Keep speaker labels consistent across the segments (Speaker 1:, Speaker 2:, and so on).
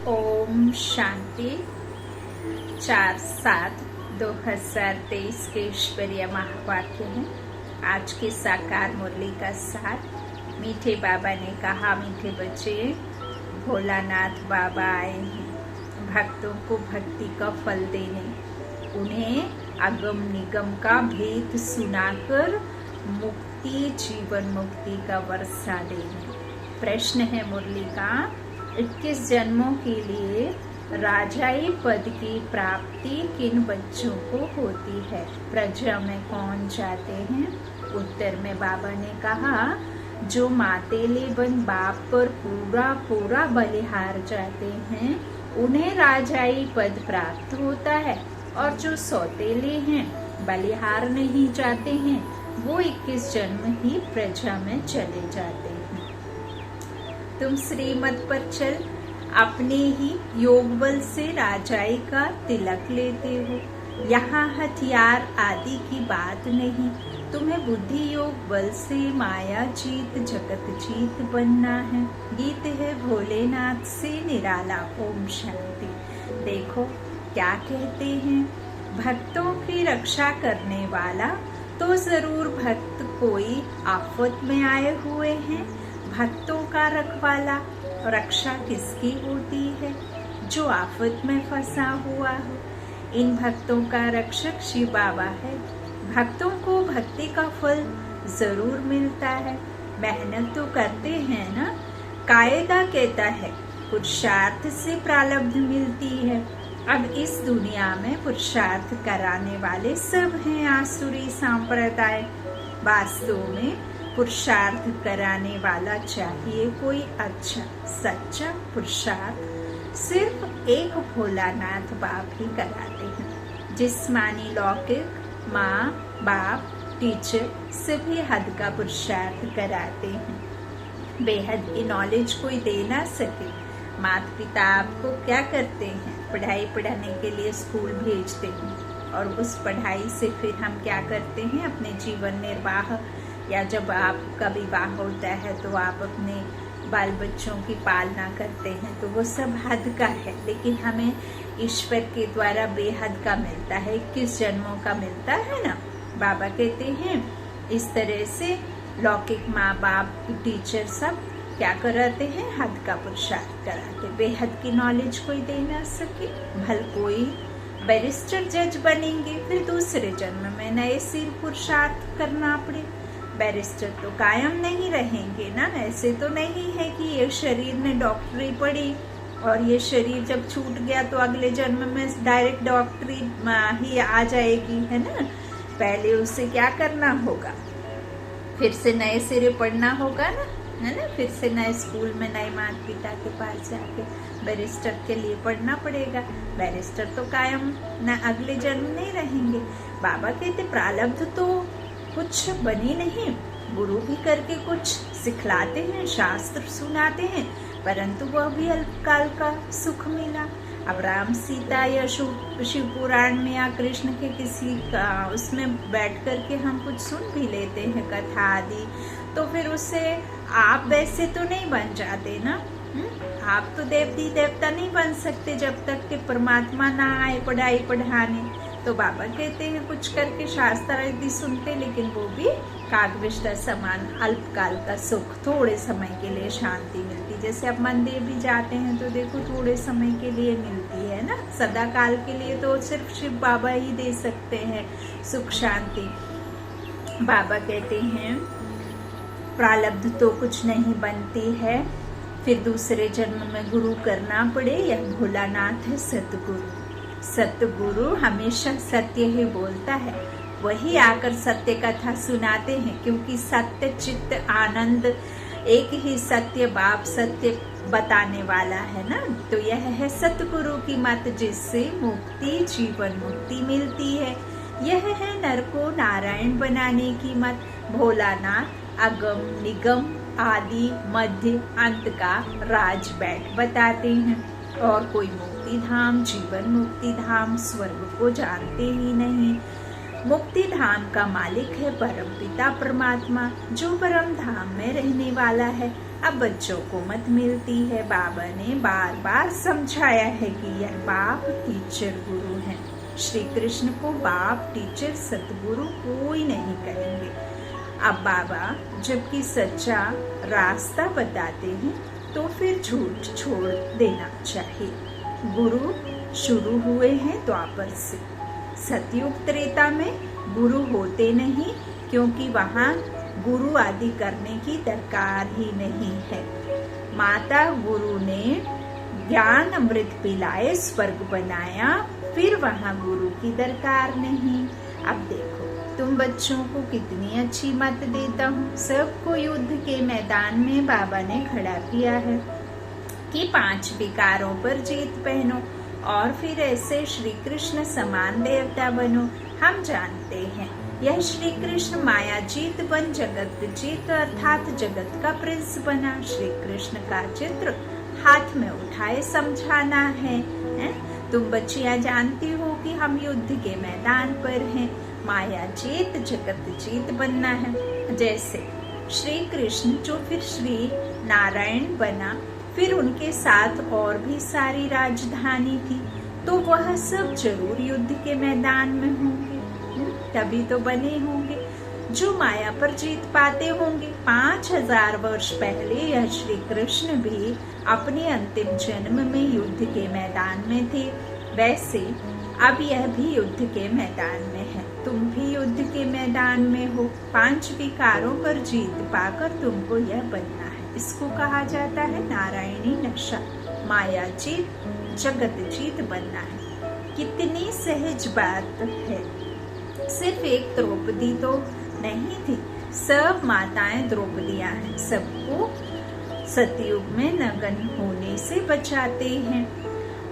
Speaker 1: ओम शांति। 4/7/2023 के ईश्वरीय महावाक्य है। आज के साकार मुरली का सार। मीठे बाबा ने कहा, मीठे बच्चे, भोलानाथ बाबा आए हैं भक्तों को भक्ति का फल देने, उन्हें अगम निगम का भेद सुनाकर मुक्ति, जीवन मुक्ति का वर्षा देने। प्रश्न है मुरली का, 21 जन्मों के लिए राजाई पद की प्राप्ति किन बच्चों को होती है? प्रजा में कौन जाते हैं? उत्तर में बाबा ने कहा, जो मातेले बन बाप पर पूरा पूरा बलिहार जाते हैं उन्हें राजाई पद प्राप्त होता है, और जो सौतेले हैं, बलिहार नहीं जाते हैं, वो 21 जन्म ही प्रजा में चले जाते हैं। तुम श्रीमत पर चल अपने ही योग बल से राजाई का तिलक लेते हो। यहाँ हथियार आदि की बात नहीं, तुम्हें बुद्धि योग बल से माया जीत जगत जीत बनना है। गीत है भोलेनाथ से निराला। ओम शांति। देखो क्या कहते हैं, भक्तों की रक्षा करने वाला तो जरूर भक्त कोई आफत में आए हुए हैं। भक्तों का रखवाला रक्षा किसकी होती है? जो आफत में फंसा हुआ हो। इन भक्तों का रक्षक शिव बाबा है। भक्तों को भक्ति का फल जरूर मिलता है। मेहनत तो करते हैं ना। कायदा कहता है पुरुषार्थ से प्रारब्ध मिलती है। अब इस दुनिया में पुरुषार्थ कराने वाले सब हैं आसुरी संप्रदाय। वास्तव में पुरुषार्थ कराने वाला चाहिए कोई अच्छा सच्चा पुरुषार्थ सिर्फ एक भोलानाथ बाप ही कराते हैं। जिस्मानी लौकिक माँ बाप टीचर सभी हद का पुरुषार्थ कराते हैं। बेहद की नॉलेज कोई दे ना सके। माता पिता आपको क्या करते हैं? पढ़ाई पढ़ाने के लिए स्कूल भेजते हैं, और उस पढ़ाई से फिर हम क्या करते हैं? अपने जीवन निर्वाह, या जब आपका विवाह होता है तो आप अपने बाल बच्चों की पालना करते हैं, तो वो सब हद का है। लेकिन हमें ईश्वर के द्वारा बेहद का मिलता है, 21 जन्मों का मिलता है ना। बाबा कहते हैं इस तरह से लौकिक माँ बाप टीचर सब क्या कराते हैं? हद का पुरुषार्थ कराते। बेहद की नॉलेज कोई दे ना सके। भल कोई बैरिस्टर जज बनेंगे, फिर दूसरे जन्म में नए सिर पुरुषार्थ करना पड़े। बैरिस्टर तो कायम नहीं रहेंगे ना। ऐसे तो नहीं है कि ये शरीर ने डॉक्टरी पढ़ी और ये शरीर जब छूट गया तो अगले जन्म में डायरेक्ट डॉक्टरी ही आ जाएगी, है ना। पहले उसे क्या करना होगा? फिर से नए सिरे पढ़ना होगा ना, है ना। फिर से नए स्कूल में नए माता पिता के पास जाके बैरिस्टर के लिए पढ़ना पड़ेगा। बैरिस्टर तो कायम न अगले जन्म नहीं रहेंगे। बाबा कहते प्रारब्ध तो कुछ बनी नहीं, गुरु भी करके कुछ सिखलाते हैं, शास्त्र सुनाते हैं, परंतु वह भी अल्पकाल का सुख मिला। अब राम सीता या शिव पुराण में या कृष्ण के किसी का उसमें बैठ करके हम कुछ सुन भी लेते हैं कथा आदि, तो फिर उससे आप वैसे तो नहीं बन जाते ना। आप तो देवती देवता नहीं बन सकते जब तक कि परमात्मा ना आए पढ़ाई पढ़ाने। तो बाबा कहते हैं कुछ करके शास्त्र आदि सुनते, लेकिन वो भी कागविष्टा समान अल्पकाल का सुख, थोड़े समय के लिए शांति मिलती। जैसे आप मंदिर भी जाते हैं तो देखो थोड़े समय के लिए मिलती है ना। सदा काल के लिए तो सिर्फ शिव बाबा ही दे सकते हैं सुख शांति। बाबा कहते हैं प्रारब्ध तो कुछ नहीं बनती है, फिर दूसरे जन्म में गुरु करना पड़े। यह भोलानाथ है सतगुरु। सतगुरु हमेशा सत्य ही बोलता है, वही आकर सत्य कथा सुनाते हैं, क्योंकि सत्य चित्त आनंद एक ही सत्य बाप सत्य बताने वाला है ना। तो यह है सतगुरु की मत, जिससे मुक्ति जीवन मुक्ति मिलती है। यह है नर को नारायण बनाने की मत। भोलानाथ अगम निगम आदि मध्य अंत का राज बैठ बताते हैं, और कोई मुक्ति धाम जीवन मुक्ति धाम स्वर्ग को जानते ही नहीं। मुक्ति धाम का मालिक है परम पिता परमात्मा, जो परम धाम में रहने वाला है। अब बच्चों को मत मिलती है। बाबा ने बार बार समझाया है कि यह बाप टीचर गुरु हैं। श्री कृष्ण को बाप टीचर सतगुरु कोई नहीं कहेंगे। अब बाबा जबकि सच्चा रास्ता बताते हैं तो फिर झूठ छोड़ देना चाहिए। गुरु शुरू हुए हैं द्वापर से। सतयुग त्रेता में गुरु होते नहीं, क्योंकि वहाँ गुरु आदि करने की दरकार ही नहीं है। माता गुरु ने ज्ञान अमृत पिलाए, स्वर्ग बनाया, फिर वहाँ गुरु की दरकार नहीं। अब देखो तुम बच्चों को कितनी अच्छी मत देता हूँ। सबको युद्ध के मैदान में बाबा ने खड़ा किया है कि 5 विकारों पर जीत पहनो और फिर ऐसे श्री कृष्ण समान देवता बनो। हम जानते हैं यह श्री कृष्ण माया जीत बन जगत जीत अर्थात जगत का प्रिंस बना। श्री कृष्ण का चित्र हाथ में उठाए समझाना है। तुम बच्चियां जानती हो कि हम युद्ध के मैदान पर हैं। माया जीत जगत जीत बनना है। जैसे श्री कृष्ण जो फिर श्री नारायण बना, फिर उनके साथ और भी सारी राजधानी थी, तो वह सब जरूर युद्ध के मैदान में होंगे, तभी तो बने होंगे जो माया पर जीत पाते होंगे। 5000 वर्ष पहले यह श्री कृष्ण भी अपने अंतिम जन्म में युद्ध के मैदान में थे। वैसे अब यह भी युद्ध के मैदान में है। तुम भी युद्ध के मैदान में हो। 5 विकारों पर जीत पाकर तुमको यह बनना है। इसको कहा जाता है नारायणी नशा। माया जीत जगत जीत बनना है। कितनी सहज बात है। सिर्फ एक द्रौपदी तो नहीं थी, सब माताएं द्रौपदियां हैं। सबको सतयुग में नग्न होने से बचाते हैं।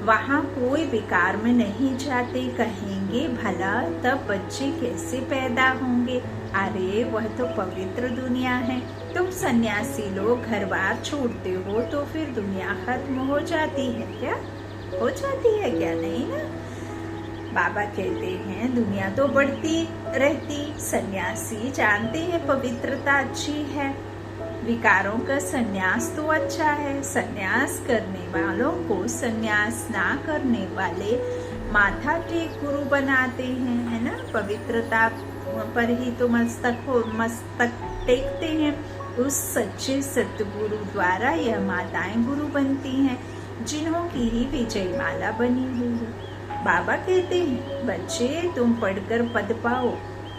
Speaker 1: वहाँ कोई विकार में नहीं जाते। कहेंगे भला तब बच्चे कैसे पैदा होंगे? अरे वह तो पवित्र दुनिया है। तुम सन्यासी लोग घर बार छोड़ते हो तो फिर दुनिया खत्म हो जाती है क्या? हो जाती है क्या? नहीं ना। बाबा कहते हैं दुनिया तो बढ़ती रहती। सन्यासी जानते हैं पवित्रता अच्छी है, विकारों का सन्यास तो अच्छा है। सन्यास करने वालों को सन्यास ना करने वाले माथा टेक गुरु बनाते हैं, है ना। पवित्रता पर ही तो मस्तक टेकते हैं। उस सच्चे सतगुरु द्वारा यह माताएं गुरु बनती हैं, जिन्हों की ही विजय माला बनी हुई है। बाबा कहते हैं बच्चे तुम पढ़कर पद पाओ।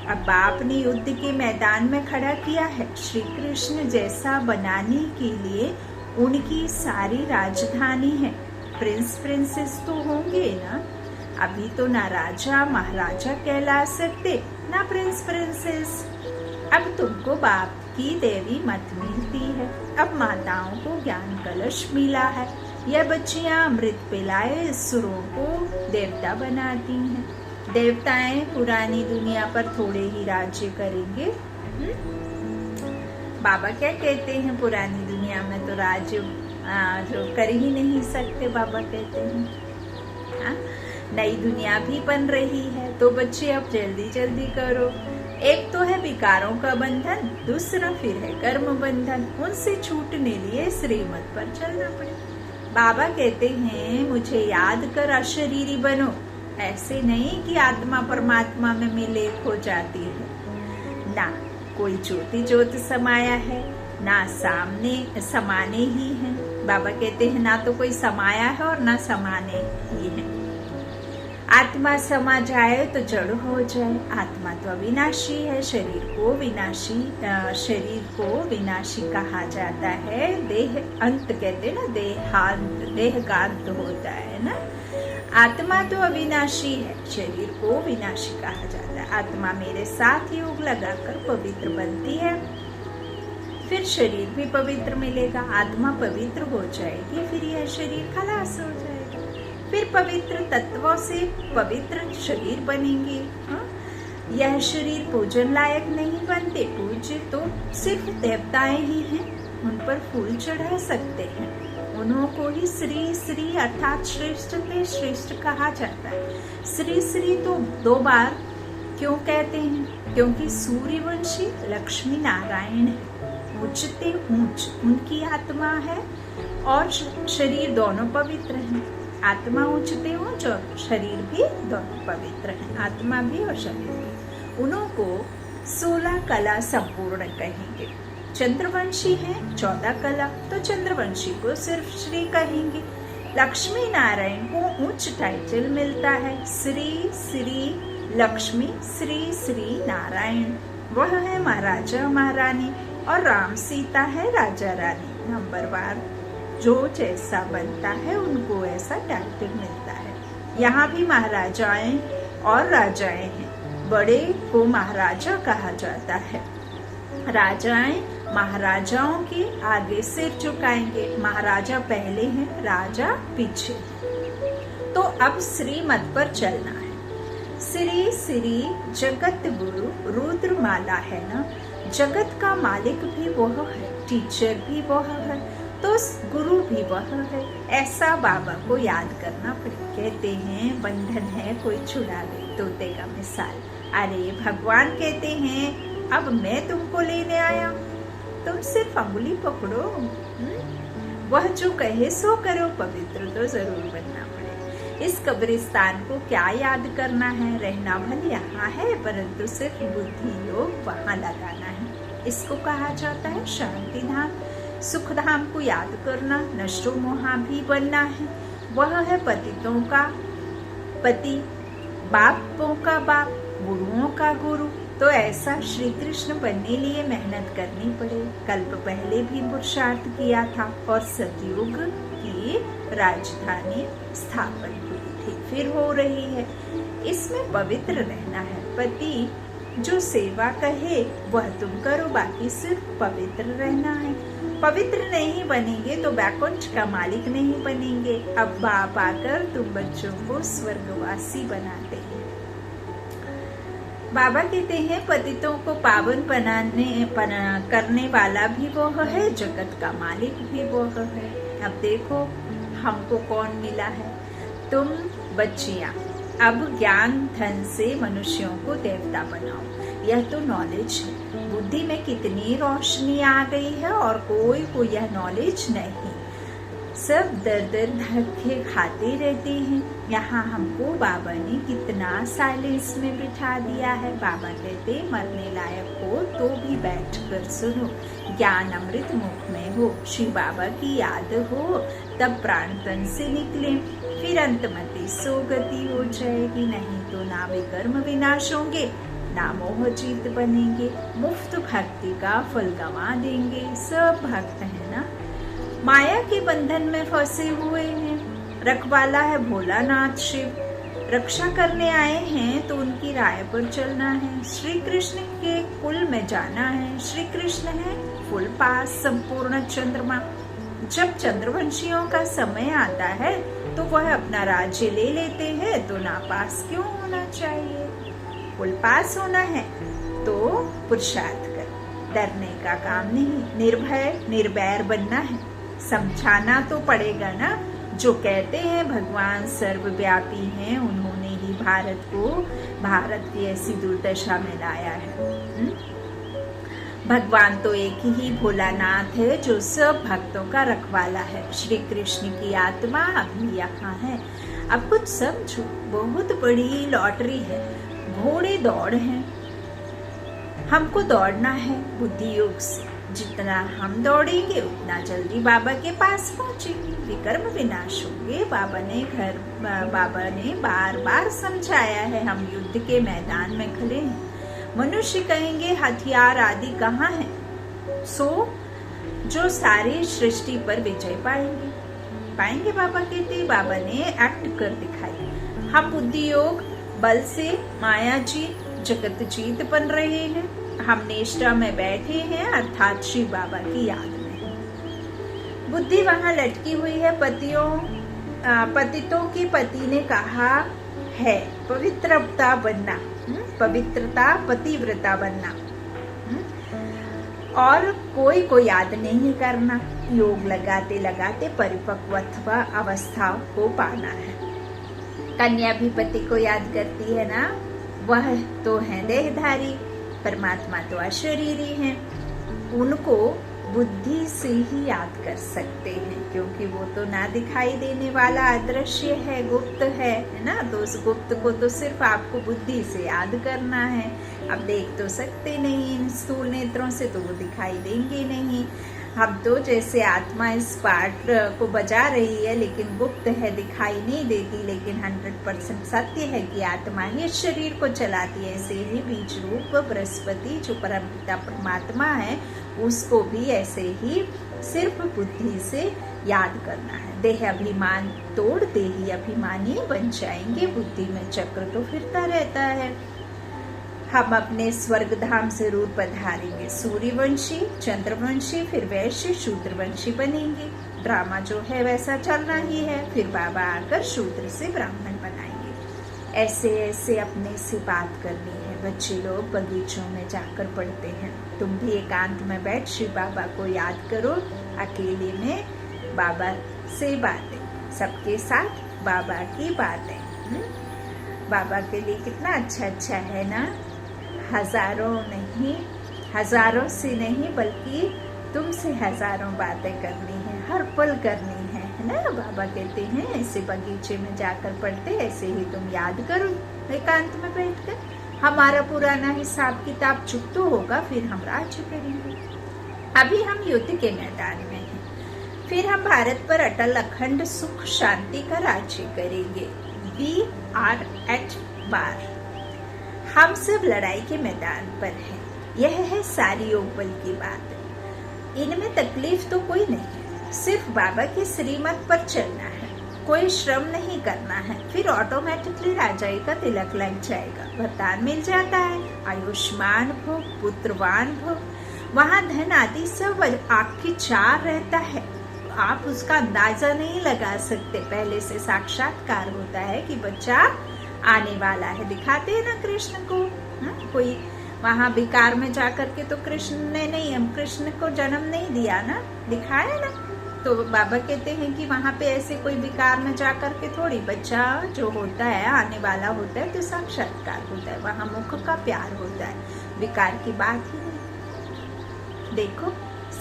Speaker 1: अब बाप ने युद्ध के मैदान में खड़ा किया है श्री कृष्ण जैसा बनाने के लिए। उनकी सारी राजधानी है। प्रिंस प्रिंसेस तो होंगे ना। अभी तो ना राजा महाराजा कहला सकते, ना प्रिंस प्रिंसेस। अब तुमको बाप की देवी मत मिलती है। अब माताओं को ज्ञान कलश मिला है। यह बच्चियां अमृत पिलाए सुरों को देवता बनाती हैं। देवताएं पुरानी दुनिया पर थोड़े ही राज्य करेंगे। बाबा क्या कहते हैं पुरानी दुनिया में तो राज्य जो कर ही नहीं सकते। बाबा कहते हैं नई दुनिया भी बन रही है, तो बच्चे अब जल्दी जल्दी करो। एक तो है विकारों का बंधन, दूसरा फिर है कर्म बंधन। उनसे छूटने लिए श्रीमत पर चलना पड़े। बाबा कहते हैं मुझे याद कर अशरीरी बनो। ऐसे नहीं कि आत्मा परमात्मा में मिलेक हो जाती है ना। कोई ज्योति ज्योति समाया है, ना सामने समाने ही है। बाबा कहते हैं ना तो कोई समाया है और ना समाने ही है। आत्मा समा जाए तो जड़ हो जाए। आत्मा तो अविनाशी है। शरीर को विनाशी कहा जाता है। देह अंत कहते ना, देह का अंत होता है ना। आत्मा तो अविनाशी है, शरीर को विनाशी कहा जाता है। आत्मा मेरे साथ योग लगाकर पवित्र बनती है, फिर शरीर भी पवित्र मिलेगा। आत्मा पवित्र हो जाएगी, फिर यह शरीर खलास हो जाएगा। फिर पवित्र तत्वों से पवित्र शरीर बनेंगे। यह शरीर पूजन लायक नहीं बनते। पूज्य तो सिर्फ देवताएं ही हैं, उन पर फूल चढ़ा सकते हैं। उन्हों को ही श्री श्री अर्थात श्रेष्ठ में श्रेष्ठ कहा जाता है। श्री श्री तो 2 बार क्यों कहते हैं? क्योंकि सूर्यवंशी लक्ष्मी नारायण है। ऊंचते ऊंच उनकी आत्मा है और शरीर दोनों पवित्र हैं। आत्मा ऊंचते ऊंच और शरीर भी दोनों पवित्र हैं, आत्मा भी और शरीर भी। उनको 16 कला संपूर्ण कहेंगे। चंद्रवंशी हैं 14 कला, तो चंद्रवंशी को सिर्फ श्री कहेंगे। लक्ष्मी नारायण को उच्च टाइटल मिलता है, श्री श्री लक्ष्मी श्री श्री नारायण। वह है महाराजा महारानी और राम सीता है राजा रानी। नंबरवार जो जैसा बनता है उनको ऐसा टाइटल मिलता है। यहाँ भी महाराजाएं और राजाएं हैं। बड़े को महाराजा कहा जाता है। राजाएं महाराजाओं के आगे सिर झुकाएंगे। महाराजा पहले हैं, राजा पीछे। तो अब श्रीमत पर चलना है। श्री श्री जगत गुरु रुद्रमाला है ना, जगत का मालिक भी वह है, टीचर भी वह है, तो गुरु भी वह है। ऐसा बाबा को याद करना पड़े। कहते हैं बंधन है कोई छुड़ा दे, तोते का मिसाल। अरे भगवान कहते हैं अब मैं तुमको लेने आया, तुम सिर्फ अंगुली पकड़ो, वह जो कहे सो करो। पवित्र तो जरूर बनना पड़े। इस कब्रिस्तान को क्या याद करना है? रहना भले यहाँ है, परंतु सिर्फ बुद्धि योग वहाँ लगाना है। इसको कहा जाता है शांति धाम। सुख धाम को याद करना, नशो मोहा भी बनना है। वह है पतितों का पति, बापों का बाप, गुरुओं का गुरु। तो ऐसा श्री कृष्ण बनने लिए मेहनत करनी पड़े। कल्प पहले भी पुरुषार्थ किया था और सतयुग की राजधानी स्थापन हुई थी, फिर हो रही है। इसमें पवित्र रहना है। पति जो सेवा कहे वह तुम करो, बाकी सिर्फ पवित्र रहना है। पवित्र नहीं बनेंगे तो बैकुंठ का मालिक नहीं बनेंगे। अब बाप आकर तुम बच्चों को स्वर्गवासी बनाते हैं। बाबा कहते हैं पतितों को पावन करने वाला भी वह है, जगत का मालिक भी वह है। अब देखो हमको कौन मिला है? तुम बच्चियां अब ज्ञान धन से मनुष्यों को देवता बनाओ। यह तो नॉलेज है। बुद्धि में कितनी रोशनी आ गई है और कोई को यह नॉलेज नहीं। सब दर दर धक्के खाते रहते हैं। यहाँ हमको बाबा ने कितना साइलेंस में बिठा दिया है। बाबा कहते मरने लायक हो तो भी बैठ कर सुनो, ज्ञान अमृत मुख में हो, श्री बाबा की याद हो, तब प्राण तन से निकले, फिर अंतमति सो गति हो जाएगी। नहीं तो ना विकर्म विनाश होंगे, ना मोह जीत बनेंगे, मुफ्त भक्ति का फल गंवा देंगे। सब भक्त है ना, माया के बंधन में फंसे हुए हैं। रखवाला है भोलानाथ शिव, रक्षा करने आए हैं तो उनकी राय पर चलना है। श्री कृष्ण के कुल में जाना है। श्री कृष्ण है फुल पास, संपूर्ण चंद्रमा। जब चंद्रवंशियों का समय आता है तो वह अपना राज्य ले लेते हैं, तो नापास क्यों होना चाहिए? फुल पास होना है तो पुरुषार्थ कर, डरने का काम नहीं। निर्भय निर्वैर बनना है। समझाना तो पड़ेगा ना। जो कहते हैं भगवान सर्वव्यापी हैं, उन्होंने ही भारत की ऐसी दुर्दशा में लाया है। भगवान तो एक ही भोलानाथ है जो सब भक्तों का रखवाला है। श्री कृष्ण की आत्मा अभी यहाँ है। अब कुछ समझो, बहुत बड़ी लॉटरी है। घोड़े दौड़ है, हमको दौड़ना है बुद्धि योग से। जितना हम दौड़ेंगे उतना जल्दी बाबा के पास पहुंचेंगे, विकर्म विनाश होंगे। बाबा ने बार बार समझाया है। हम युद्ध के मैदान में खड़े हैं। मनुष्य कहेंगे हथियार आदि कहाँ है? सो जो सारी सृष्टि पर विजय पाएंगे। बाबा कहते, बाबा ने एक्ट कर दिखाई। हम बुद्धि योग बल से माया जीत जगत जीत बन रहे हैं। हम निष्ठा में बैठे हैं, अर्थात श्री बाबा की याद में। बुद्धि वहाँ लटकी हुई है। पतितों की पति ने कहा है पवित्रता बनना, पवित्रता पतिव्रता बनना, और कोई को याद नहीं करना। योग लगाते लगाते परिपक्व अवस्था को पाना है। कन्या भी पति को याद करती है ना, वह तो है देहधारी, परमात्मा तो अशरीरी है। उनको बुद्धि से ही याद कर सकते हैं, क्योंकि वो तो ना दिखाई देने वाला अदृश्य है, गुप्त है ना। तो उस गुप्त को तो सिर्फ आपको बुद्धि से याद करना है। अब देख तो सकते नहीं इन स्थूल नेत्रों से, तो वो दिखाई देंगे नहीं। हम तो जैसे आत्मा इस पार्ट को बजा रही है, लेकिन गुप्त है, दिखाई नहीं देती, लेकिन 100% सत्य है कि आत्मा ही इस शरीर को चलाती है। ऐसे ही बीज रूप बृहस्पति जो परमपिता परमात्मा है, उसको भी ऐसे ही सिर्फ बुद्धि से याद करना है। देह अभिमान तोड़ देही अभिमानी बन जाएंगे। बुद्धि में चक्र तो फिरता रहता है। हम अपने स्वर्ग धाम जरूर पधारेंगे। सूर्यवंशी, चंद्रवंशी, फिर वैश्य, शूद्रवंशी बनेंगे। ड्रामा जो है वैसा चलना ही है। फिर बाबा आकर शूद्र से ब्राह्मण बनाएंगे। ऐसे ऐसे अपने से बात करनी है। बच्चे लोग बगीचों में जाकर पढ़ते हैं। तुम भी एकांत में बैठ श्री बाबा को याद करो। अकेले में बाबा से बातें, सबके साथ बाबा की बातें। बाबा के लिए कितना अच्छा अच्छा है ना। हजारों नहीं, हजारों से नहीं, बल्कि तुमसे हजारों बातें करनी है, हर पल करनी है ना। बाबा कहते हैं ऐसे बगीचे में जाकर पढ़ते, ऐसे ही तुम याद करो एकांत में बैठकर। हमारा पुराना हिसाब किताब चुप तो होगा, फिर हम राज्य करेंगे। अभी हम युद्ध के मैदान में हैं, फिर हम भारत पर अटल अखंड सुख शांति का राज्य करेंगे। We are at war। हम सब लड़ाई के मैदान पर हैं। यह है सारी योग बल की बात। इनमें तकलीफ तो कोई नहीं है, सिर्फ बाबा के श्रीमत पर चलना है। कोई श्रम नहीं करना है, फिर ऑटोमेटिकली राजाई का तिलक लग जाएगा, वरदान मिल जाता है। आयुष्मान भव, पुत्रवान भव। वहाँ धन आदि सब आपकी चार रहता है। आप उसका अंदाजा नहीं लगा सकते। पहले से साक्षात्कार होता है कि बच्चा आने वाला है। दिखाते हैं ना कृष्ण को। कोई वहाँ विकार में जाकर के तो कृष्ण ने नहीं, हम कृष्ण को जन्म नहीं दिया ना, दिखाया ना। तो बाबा कहते हैं कि वहाँ पे ऐसे कोई विकार में जाकर के थोड़ी बच्चा जो होता है आने वाला होता है, तो साक्षात्कार होता है। वहाँ मुख का प्यार होता है, विकार की बात ही नहीं। देखो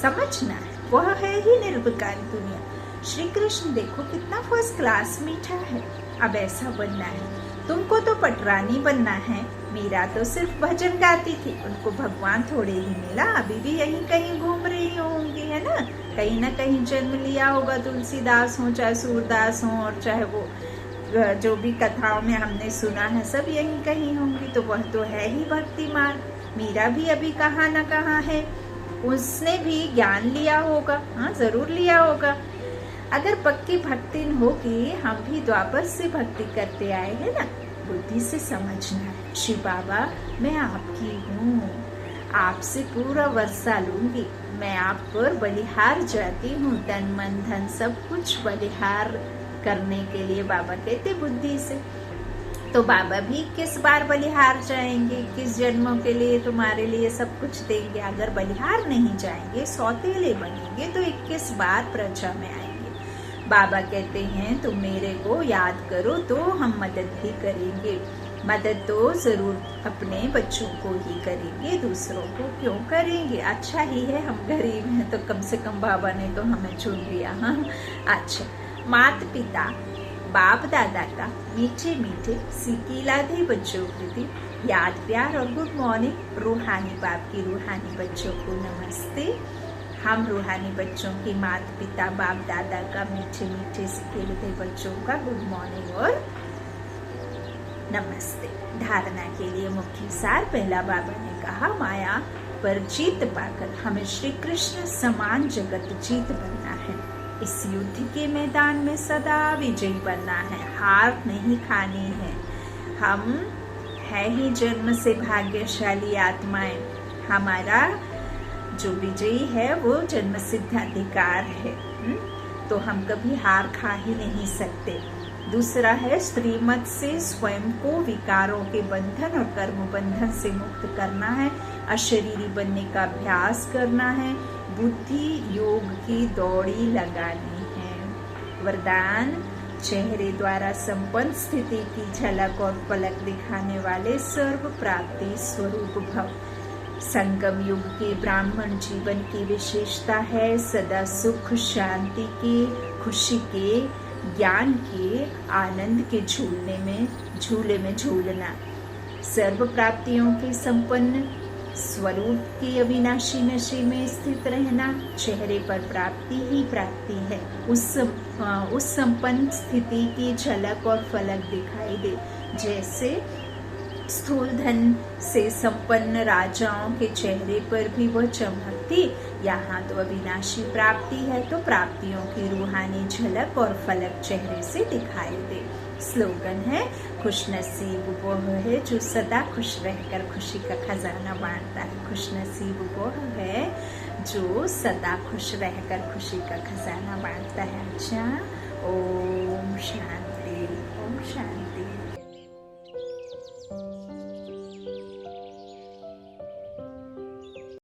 Speaker 1: समझना है, वह है ही निर्विकार दुनिया। श्री कृष्ण देखो कितना फर्स्ट क्लास मीठा है। अब ऐसा बनना है। तुमको तो पटरानी बनना है। मीरा तो सिर्फ भजन गाती थी, उनको भगवान थोड़े ही मिला। अभी भी यहीं कहीं घूम रही होंगी, है ना। कहीं ना कहीं जन्म लिया होगा। तुलसीदास हो, चाहे सूरदास हो, और चाहे वो जो भी कथाओं में हमने सुना है, सब यहीं कहीं होंगी। तो वह तो है ही भक्ति मार्ग। मीरा भी अभी कहाँ न कहाँ है। उसने भी ज्ञान लिया होगा, हाँ जरूर लिया होगा। अगर पक्की भक्ति होगी, हम भी द्वापर से भक्ति करते आए हैं ना। बुद्धि से समझना है, शिव बाबा मैं आपकी हूँ, आपसे पूरा वर्षा लूंगी। मैं आप पर बलिहार जाती हूँ, तन मन धन सब कुछ बलिहार करने के लिए। बाबा कहते बुद्धि से। तो बाबा भी 21 बार बलिहार जाएंगे, 21 जन्मों के लिए तुम्हारे लिए सब कुछ देंगे। अगर बलिहार नहीं जाएंगे, सौतेले बनेंगे, तो 21 बार प्रजा में आएंगे। बाबा कहते हैं तुम मेरे को याद करो तो हम मदद भी करेंगे। मदद तो जरूर अपने बच्चों को ही करेंगे, दूसरों को क्यों करेंगे। अच्छा ही है हम गरीब हैं, तो कम से कम बाबा ने तो हमें चुन लिया। हाँ अच्छा, माता पिता बाप दादा का मीठे मीठे सिकिलाधे बच्चों प्रति याद प्यार और गुड मॉर्निंग। रूहानी बाप की रूहानी बच्चों को नमस्ते। हम रूहानी बच्चों की माता पिता बाप दादा का मीठे मीठे सिकिलाधे बच्चों का गुड मॉर्निंग और नमस्ते। धारणा के लिए मुख्य सार। पहला बाबा ने कहा माया पर जीत पाकर हमें श्री कृष्ण समान जगत जीत बनना है। इस युद्ध के मैदान में सदा विजयी बनना है, हार नहीं खानी है। हम है ही जन्म से भाग्यशाली आत्माएं। हमारा जो विजयी है वो जन्म सिद्ध अधिकार है। तो हम कभी हार खा ही नहीं सकते। दूसरा है श्रीमत से स्वयं को विकारों के बंधन और कर्म बंधन से मुक्त करना है। अशरीरी बनने का अभ्यास करना है। बुद्धि योग की दौड़ी लगानी है। वरदान चेहरे द्वारा संपन्न स्थिति की झलक और पलक दिखाने वाले सर्व प्राप्ति स्वरूप भव। संगम युग के ब्राह्मण जीवन की विशेषता है सदा सुख शांति के, खुशी के, ज्ञान के, आनंद के झूले में झूलना, सर्व प्राप्तियों के संपन्न स्वरूप के अविनाशी नशे में स्थित रहना। चेहरे पर प्राप्ति ही प्राप्ति है, उस संपन्न स्थिति की झलक और फलक दिखाई दे। जैसे स्थूल धन से संपन्न राजाओं के चेहरे पर भी वह चमक थी, यहाँ तो अविनाशी प्राप्ति है तो प्राप्तियों की रूहानी झलक और फलक चेहरे से दिखाई दे। स्लोगन है, खुशनसीब वो है जो सदा खुश रहकर खुशी का खजाना बांटता है। खुशनसीब वो है जो सदा खुश रहकर खुशी का खजाना बांटता है। अच्छा, ओम शांति, ओम शांति।